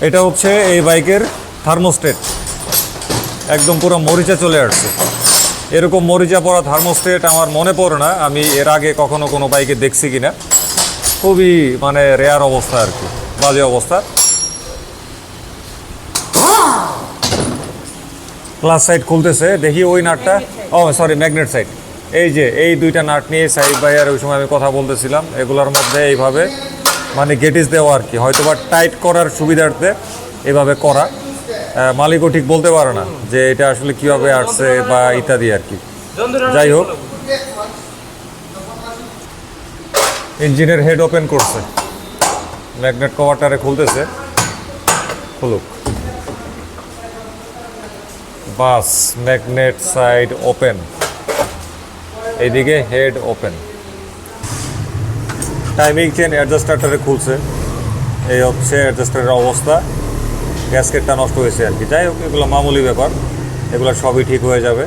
এটা হচ্ছে এই বাইকের থার্মোস্টেট, একদম পুরো মরিচা চলে আসছে। এরকম মরিচা পড়া থার্মোস্টেট আমার মনে পড়ে না আমি এর আগে কখনো কোনো বাইকে দেখছি কিনা। খুবই মানে রেয়ার অবস্থা আর কি, বাজে অবস্থা। ক্লাস সাইড খুলতেছে, দেখি ওই নাটটা, ও সরি ম্যাগনেট সাইড। এই যে এই দুইটা নাট নিয়ে সাইড বাইয়ার ওই সময় আমি কথা বলতেছিলাম, এগুলোর মধ্যে এইভাবে মানে গেটিস দেওয়া আর কি, হয়তো বা টাইট করার সুবিধার্থে এভাবে করা। মালিকও ঠিক বলতে পারে না যে এটা আসলে কীভাবে আসছে বা ইত্যাদি আর কি। যাই হোক, ইঞ্জিনের হেড ওপেন করছে, ম্যাগনেট কভারটারে খুলতেছে, খুলুক। বাস ম্যাগনেট সাইড ওপেন, এইদিকে হেড ওপেন। টাইমিং চেন অ্যাডজাস্টারটারে খুলছে, এই হচ্ছে অ্যাডজাস্টারের অবস্থা। গ্যাসকেটটা নষ্ট হয়েছে আর কি। যাই হোক, এগুলো মামুলি ব্যাপার, এগুলো সবই ঠিক হয়ে যাবে।